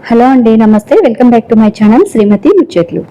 Hello అండి, నమస్తే. Welcome back to my channel Srimathi Muchatlu.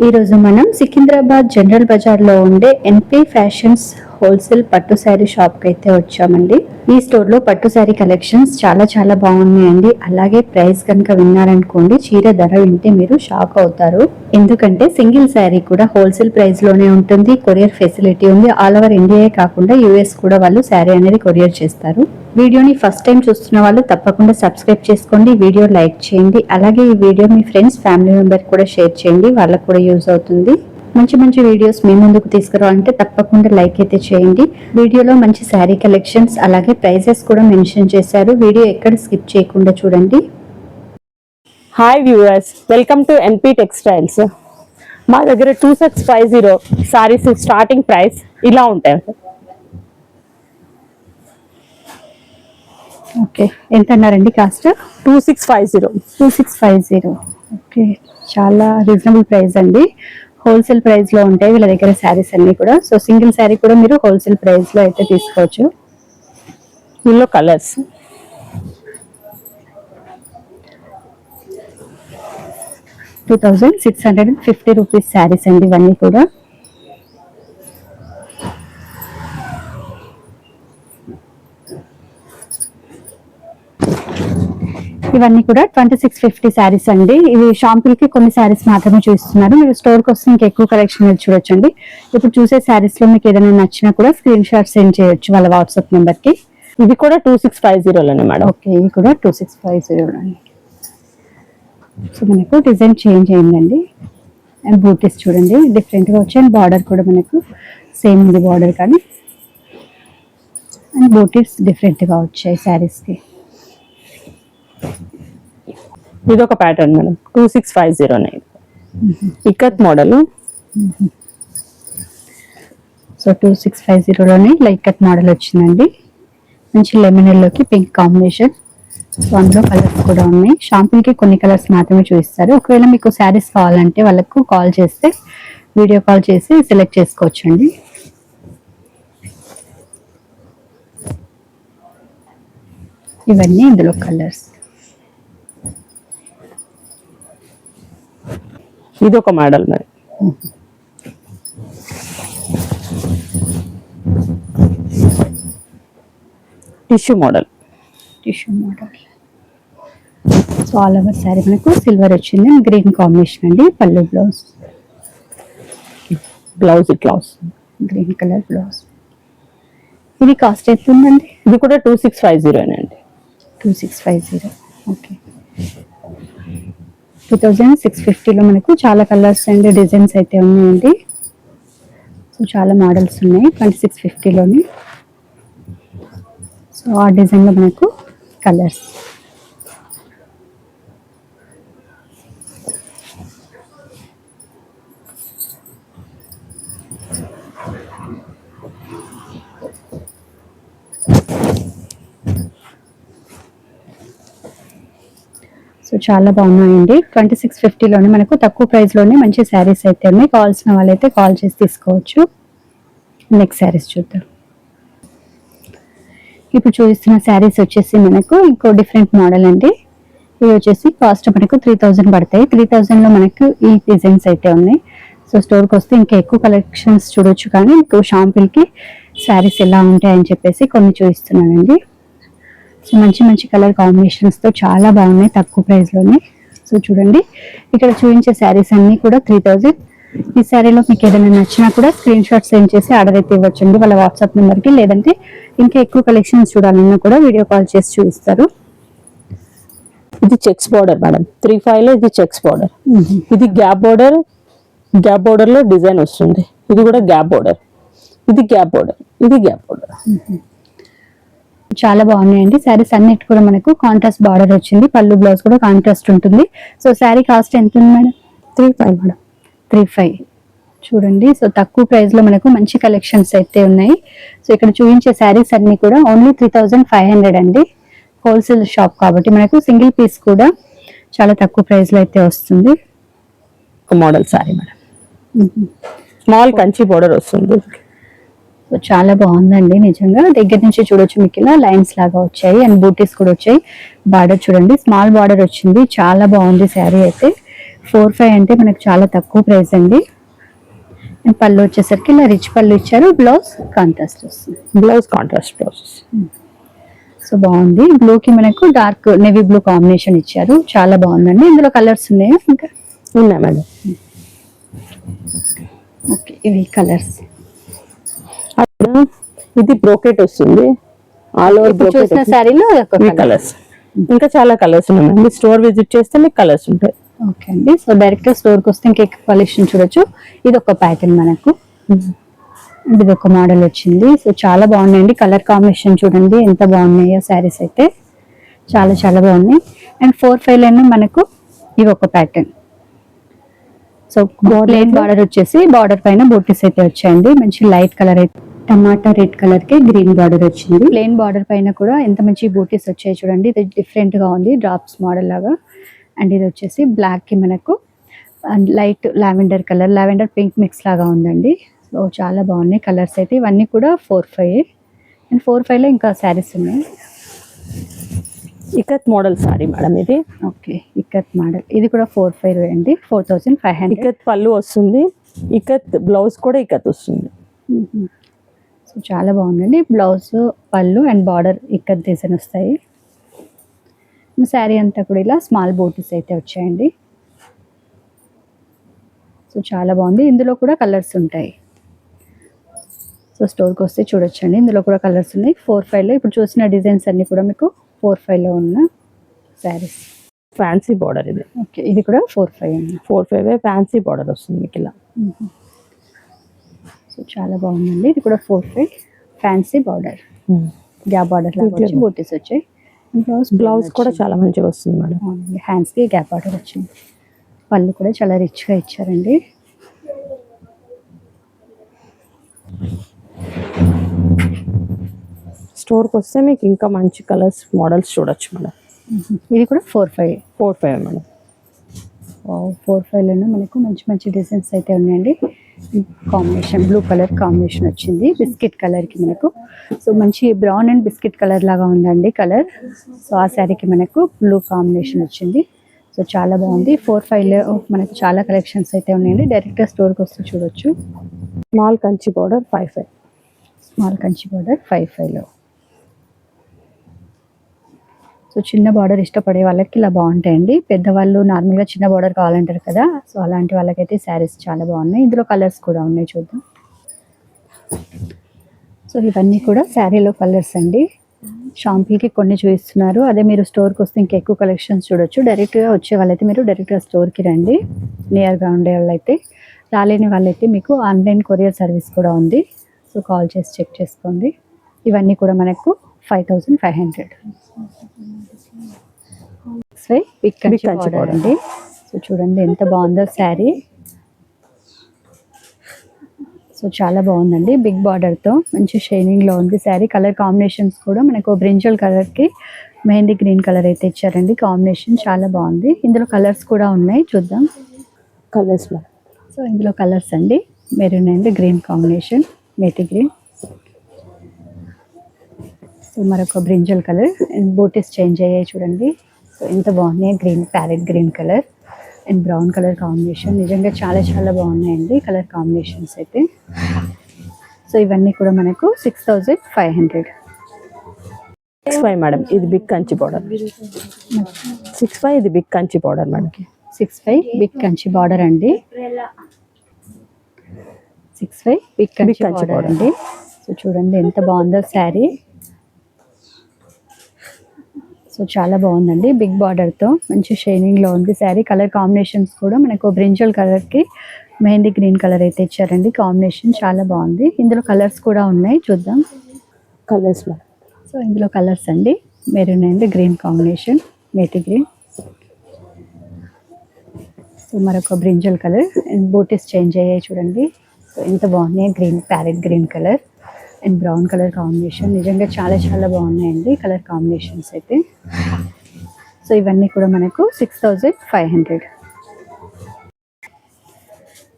ఈరోజు మనం సికింద్రాబాద్ జనరల్ బజార్లో ఉండే ఎన్పి ఫ్యాషన్స్ హోల్సేల్ పట్టు శారీ షాప్కి అయితే వచ్చామండి. ఈ స్టోర్లో పట్టు శారీ కలెక్షన్స్ చాలా బాగున్నాయండి. అలాగే ప్రైస్ కనుక విన్నారనుకోండి, చీర ధర వింటే మీరు షాక్ అవుతారు. ఎందుకంటే సింగిల్ శారీ కూడా హోల్సేల్ ప్రైస్ లోనే ఉంటుంది. కొరియర్ ఫెసిలిటీ ఉంది. ఆల్ ఓవర్ ఇండియా కాకుండా యూఎస్ కూడా వాళ్ళు శారీ అనేది కొరియర్ చేస్తారు. వీడియోని ఫస్ట్ టైం చూస్తున్న వాళ్ళు తప్పకుండా సబ్స్క్రైబ్ చేసుకోండి, వీడియో లైక్ చేయండి. అలాగే ఈ వీడియో మీ ఫ్రెండ్స్ ఫ్యామిలీ మెంబర్ కూడా షేర్ చేయండి, వాళ్ళకు కూడా యూజ్ అవుతుంది. మంచి వీడియోస్ మీ ముందుకు తీసుకురావాలంటే తప్పకుండా లైక్ అయితే చేయండి. వీడియోలో మంచి శారీ కలెక్షన్స్ అలాగే ప్రైజెస్ కూడా మెన్షన్ చేశారు. వీడియో ఎక్కడ స్కిప్ చేయకుండా చూడండి. Hi viewers, welcome to NP textiles. మా దగ్గర 2650 సారీస్ స్టార్టింగ్ ప్రైస్ ఇలా ఉంటాయి. ఓకే, ఎంత అన్నారండి కాస్ట్? 2650. ఓకే, చాలా రీజనబుల్ ప్రైస్ అండి. హోల్సేల్ ప్రైస్ లో ఉంటాయి వీళ్ళ దగ్గర శారీస్ అన్ని కూడా. సో సింగిల్ శారీ కూడా మీరు హోల్సేల్ ప్రైస్ లో అయితే తీసుకోవచ్చు. ఇందులో కలర్స్ 2650 రూపీస్ శారీస్ అండి ఇవన్నీ కూడా. ఇవన్నీ కూడా 2650 శారీస్ అండి. ఇవి షాంపుల్ కి కొన్ని శారీస్ మాత్రమే చూస్తున్నారు. మీరు స్టోర్ కి వస్తే ఇంకా ఎక్కువ కలెక్షన్ చూడొచ్చండి. ఇప్పుడు చూసే శారీస్ లో మీకు ఏదైనా నచ్చినా కూడా స్క్రీన్ షాట్ సెండ్ చేయొచ్చు వాళ్ళ వాట్సాప్ నెంబర్ కి. ఇది కూడా 2650 మేడం. ఓకే, ఇవి కూడా 2650. సో మనకు డిజైన్ చేంజ్ అయిందండి. అండ్ బూటీస్ చూడండి డిఫరెంట్ గా వచ్చాయి. అండ్ బార్డర్ కూడా మనకు సేమ్ ఉంది బార్డర్, కానీ అండ్ బూటీస్ డిఫరెంట్ గా వచ్చాయి శారీస్ కి. ఇది ఒక pattern madam, 2650 ikat model. So 2650లోనే ఇక్కత్ మోడల్ వచ్చిందండి. మంచి లెమన్ ఎల్లోకి పింక్ కాంబినేషన్. సో అందులో కలర్స్ కూడా ఉన్నాయి. షాంపుల్ కి కొన్ని కలర్స్ మాత్రమే చూపిస్తారు. ఒకవేళ మీకు శారీస్ కావాలంటే వాళ్ళకు కాల్ చేస్తే వీడియో కాల్ చేసి సెలెక్ట్ చేసుకోవచ్చండి. ఇవన్నీ ఇందులో కలర్స్. ఇది ఒక మోడల్ మరి. Tissue model. So all over sari మనకు సిల్వర్ వచ్చింది, గ్రీన్ కాంబినేషన్ అండి. పళ్ళు బ్లౌజ్ ఇట్లా వస్తుంది, గ్రీన్ కలర్ బ్లౌజ్. ఇది కాస్ట్ ఎంత ఉందండి? ఇది కూడా 2650 అండి. 2650. ఓకే, 2650లో మనకు చాలా కలర్స్ అండ్ డిజైన్స్ అయితే ఉన్నాయండి. సో చాలా మోడల్స్ ఉన్నాయి 2650లోని. సో ఆ డిజైన్లో మనకు కలర్స్. సో చాలా బాగున్నాయండి. 2650లోనే మనకు తక్కువ ప్రైస్లోనే మంచి శారీస్ అయితే ఉన్నాయి. కావాల్సిన వాళ్ళైతే కాల్ చేసి తీసుకోవచ్చు. నెక్స్ట్ శారీస్ చూద్దాం. ఇప్పుడు చూపిస్తున్న శారీస్ వచ్చేసి మనకు ఇంకో డిఫరెంట్ మోడల్ అండి. ఇవి వచ్చేసి కాస్ట్ మనకు 3000 పడతాయి. 3000లో మనకు ఈ డిజైన్స్ అయితే ఉన్నాయి. సో స్టోర్కి వస్తే ఇంకా ఎక్కువ కలెక్షన్స్ చూడొచ్చు, కానీ మీకు షాంపుల్కి శారీస్ ఎలా ఉంటాయని చెప్పేసి కొన్ని చూపిస్తున్నానండి. సో మంచి కలర్ కాంబినేషన్స్తో చాలా బాగున్నాయి తక్కువ ప్రైస్లోనే. సో చూడండి, ఇక్కడ చూపించే శారీస్ అన్నీ కూడా 3000. ఈ శారీలో మీకు ఏదైనా నచ్చినా కూడా స్క్రీన్ షాట్ సెండ్ చేసి ఆర్డర్ అయితే ఇవ్వచ్చండి వాళ్ళ వాట్సాప్ నెంబర్కి. లేదంటే ఇంకా ఎక్కువ కలెక్షన్స్ చూడాలన్నా కూడా వీడియో కాల్ చేసి చూపిస్తారు. ఇది చెక్స్ బార్డర్ మేడం, 35లో ఇది చెక్స్ బార్డర్. ఇది గ్యాప్ బార్డర్ లో డిజైన్ వస్తుంది. ఇది కూడా గ్యాప్ బార్డర్, ఇది గ్యాప్ బార్డర్, ఇది గ్యాప్ బార్డర్. చాలా బాగున్నాయండి శారీస్ అన్నిటి కూడా. మనకు కాంట్రాస్ట్ బార్డర్ వచ్చింది, పళ్ళు బ్లౌజ్ కూడా కాంట్రాస్ట్ ఉంటుంది. సో శారీ కాస్ట్ ఎంత ఉంది మేడం? 35 మేడం. 35. చూడండి, సో తక్కువ ప్రైస్ లో మనకు మంచి కలెక్షన్స్ అయితే ఉన్నాయి. సో ఇక్కడ చూపించే శారీస్ అన్ని కూడా ఓన్లీ 3500 అండి. హోల్సేల్ షాప్ కాబట్టి మనకు సింగిల్ పీస్ కూడా చాలా తక్కువ ప్రైస్ లో అయితే వస్తుంది. ఒక model sari madam, small Kanchi border వస్తుంది. సో చాలా బాగుందండి నిజంగా. దగ్గర నుంచి చూడొచ్చు మీకు ఇలా లైన్స్ లాగా వచ్చాయి అండ్ బూటీస్ కూడా వచ్చాయి. బార్డర్ చూడండి స్మాల్ బార్డర్ వచ్చింది. చాలా బాగుంది శారీ అయితే. 4,500 అంటే మనకు చాలా తక్కువ ప్రైస్ అండి. అండ్ పళ్ళు వచ్చేసరికి ఇలా రిచ్ పళ్ళు ఇచ్చారు. బ్లౌజ్ కాంట్రాస్ట్ వస్తుంది. Blouse contrast blouse. సో బాగుంది. బ్లూకి మనకు డార్క్ నేవీ బ్లూ కాంబినేషన్ ఇచ్చారు. చాలా బాగుందండి. ఇందులో కలర్స్ ఉన్నాయా ఇంకా? ఉన్నాయి మేడం. ఓకే ఇవి కలర్స్. ఇది బ్రోకెట్ వస్తుంది. ఆల్ ఓవర్ ఇప్పుడు చూసిన శారీలో కలర్స్. ఇంకా చాలా కలర్స్ ఉన్నాయి మేడం. స్టోర్ విజిట్ చేస్తే మీకు కలర్స్ ఉంటాయి. ఓకే అండి. సో డైరెక్ట్ స్టోర్కి వస్తే ఇంకా కలెక్షన్ చూడొచ్చు. ఇది ఒక ప్యాటర్న్ మనకు. ఇది ఒక మోడల్ వచ్చింది. సో చాలా బాగున్నాయండి. కలర్ కాంబినేషన్ చూడండి ఎంత బాగున్నాయో శారీస్ అయితే. చాలా చాలా బాగున్నాయి. అండ్ 4,500 మనకు ఇవి ఒక ప్యాటర్న్. సో ప్లెయిన్ బార్డర్ వచ్చేసి బార్డర్ పైన బూటీస్ అయితే వచ్చాయండి. మంచి లైట్ కలర్ అయితే టమాటా రెడ్ కలర్ కి గ్రీన్ బార్డర్ వచ్చింది. ప్లెయిన్ బార్డర్ పైన కూడా ఎంత మంచి బూటీస్ వచ్చాయి చూడండి. ఇది డిఫరెంట్ గా ఉంది డ్రాప్స్ మోడల్ లాగా. అండ్ ఇది వచ్చేసి బ్లాక్ కి మనకు light lavender colour, lavender pink mix లాగా ఉందండి. సో చాలా బాగున్నాయి కలర్స్ అయితే. ఇవన్నీ కూడా 4,500. అండ్ 4,500 లో ఇంకా శారీస్ ఉన్నాయి. ఇకత్ మోడల్ సారీ మేడం ఇది. Okay ikat model. ఇది కూడా 4,500 అండి. 4,500. ఇకత్ పళ్ళు వస్తుంది. ఇకత్ బ్లౌజ్ కూడా ఇకత్ వస్తుంది. సో చాలా బాగుందండి. బ్లౌజ్ పళ్ళు అండ్ బార్డర్ ఇక్కత్ డిజైన్ వస్తాయి. శారీ అంతా కూడా ఇలా స్మాల్ బూటీస్ అయితే వచ్చాయండి. సో చాలా బాగుంది. ఇందులో కూడా కలర్స్ ఉంటాయి. సో స్టోర్కి వస్తే చూడొచ్చండి. ఇందులో కూడా కలర్స్ ఉన్నాయి. 4,500 లో ఇప్పుడు చూసిన డిజైన్స్ అన్ని కూడా మీకు 4,500 లో ఉన్న శారీస్. ఫ్యాన్సీ బార్డర్ ఇది. ఓకే ఇది కూడా 4,500. 4,500 ఫ్యాన్సీ బార్డర్ వస్తుంది మీకు ఇలా. సో చాలా బాగుందండి. ఇది కూడా 4,500 ఫ్యాన్సీ బార్డర్. గ్యాప్ బార్డర్ లాగా వచ్చి బూటీస్ వచ్చాయి. బ్లౌజ్ కూడా చాలా మంచిగా వస్తుంది మేడం. హ్యాండ్స్ కి గ్యాప్ బార్డర్ వచ్చింది. పళ్ళు కూడా చాలా రిచ్ గా ఇచ్చారండి. స్టోర్కి వస్తే మీకు ఇంకా మంచి కలర్స్ మోడల్స్ చూడొచ్చు మేడం. ఇది కూడా 4,500. 4,500 మేడం. 4,500 లోనే మనకు మంచి మంచి డిజైన్స్ అయితే ఉన్నాయండి. కాంబినేషన్ బ్లూ కలర్ కాంబినేషన్ వచ్చింది బిస్కెట్ కలర్ కి మనకు. సో మంచి బ్రౌన్ అండ్ బిస్కెట్ కలర్ లాగా ఉందండి కలర్. సో ఆ శారీకి మనకు బ్లూ కాంబినేషన్ వచ్చింది. సో చాలా బాగుంది. 4,500 లో మనకు చాలా కలెక్షన్స్ అయితే ఉన్నాయండి. డైరెక్ట్ గా స్టోర్కి వస్తే చూడొచ్చు. Small Kanchi border 5,500. Small Kanchi border 5,500 లో. సో చిన్న బార్డర్ ఇష్టపడే వాళ్ళకి ఇలా బాగుంటాయండి. పెద్దవాళ్ళు నార్మల్గా చిన్న బార్డర్ కావాలంటారు కదా. సో అలాంటి వాళ్ళకైతే శారీస్ చాలా బాగున్నాయి. ఇందులో కలర్స్ కూడా ఉన్నాయి చూద్దాం. సో ఇవన్నీ కూడా శారీలో కలర్స్ అండి. షాంపుల్కి కొన్ని చూపిస్తున్నారు. అదే మీరు స్టోర్కి వస్తే ఇంకా ఎక్కువ కలెక్షన్స్ చూడొచ్చు. డైరెక్ట్గా వచ్చే వాళ్ళైతే మీరు డైరెక్ట్గా స్టోర్కి రండి. నియర్గా ఉండే వాళ్ళైతే. రాలేని వాళ్ళైతే మీకు ఆన్లైన్ కొరియర్ సర్వీస్ కూడా ఉంది. సో కాల్ చేసి చెక్ చేసుకోండి. ఇవన్నీ కూడా మనకు 5,500. బిగ్ కంచి బార్డర్ అండి. సో చూడండి ఎంత బాగుందో శారీ. సో చాలా బాగుందండి. బిగ్ బార్డర్తో మంచి షైనింగ్లో ఉంది శారీ. కలర్ కాంబినేషన్స్ కూడా మనకు బ్రింజల్ కలర్కి మెహందీ గ్రీన్ కలర్ అయితే ఇచ్చారండి. కాంబినేషన్ చాలా బాగుంది. ఇందులో కలర్స్ కూడా ఉన్నాయి చూద్దాం. కలర్స్ సో ఇందులో కలర్స్ అండి. Maroon and green combination, methi green. So మరొక brinjal colour and butis change అయ్యాయి చూడండి. సో ఎంత బాగున్నాయి. Green parrot green colour and brown colour combination. నిజంగా చాలా చాలా బాగున్నాయండి కలర్ కాంబినేషన్స్ అయితే. సో ఇవన్నీ కూడా మనకు 6,500. 6,500 మేడం. ఇది బిగ్ కంచి బార్డర్. 6,500 ఇది big Kanchi border madam. 6,500 big Kanchi border అండి. 6,500 బిగ్ కంచి బార్డర్ అండి. సో చూడండి ఎంత బాగుందో శారీ. సో చాలా బాగుందండి. బిగ్ బార్డర్తో మంచి షైనింగ్లో ఉంది శారీ. కలర్ కాంబినేషన్స్ కూడా మనకు బ్రింజల్ కలర్కి మెహందీ గ్రీన్ కలర్ అయితే ఇచ్చారండి. కాంబినేషన్ చాలా బాగుంది. ఇందులో కలర్స్ కూడా ఉన్నాయి చూద్దాం. కలర్స్ సో ఇందులో కలర్స్ అండి. Maroon and green combination, methi green. So మరొక brinjal colour and butis change అయ్యాయి చూడండి. సో ఎంత బాగున్నాయి. Green parrot green colour and brown colour combination. నిజంగా చాలా చాలా బాగున్నాయండి కలర్ కాంబినేషన్స్ అయితే. సో ఇవన్నీ కూడా మనకు 6,500.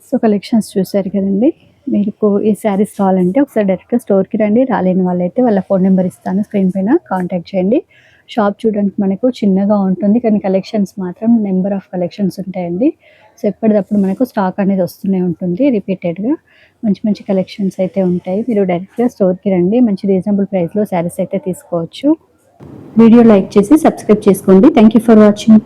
సో కలెక్షన్స్ చూసారు కదండి. మీకు ఈ శారీస్ కావాలంటే ఒకసారి డైరెక్ట్గా స్టోర్కి రండి. రాలేని వాళ్ళైతే వాళ్ళ ఫోన్ నెంబర్ ఇస్తాను, స్క్రీన్ పైన కాంటాక్ట్ చేయండి. షాప్ చూడడానికి మనకు చిన్నగా ఉంటుంది, కానీ కలెక్షన్స్ మాత్రం నెంబర్ ఆఫ్ కలెక్షన్స్ ఉంటాయండి. సో ఎప్పటికప్పుడు మనకు స్టాక్ అనేది వస్తూనే ఉంటుంది రిపీటెడ్గా. మంచి మంచి కలెక్షన్స్ అయితే ఉంటాయి. మీరు డైరెక్ట్గా స్టోర్కి రండి, మంచి రీజనబుల్ ప్రైస్లో శారీస్ అయితే తీసుకోవచ్చు. వీడియో లైక్ చేసి సబ్స్క్రైబ్ చేసుకోండి. Thank you for watching.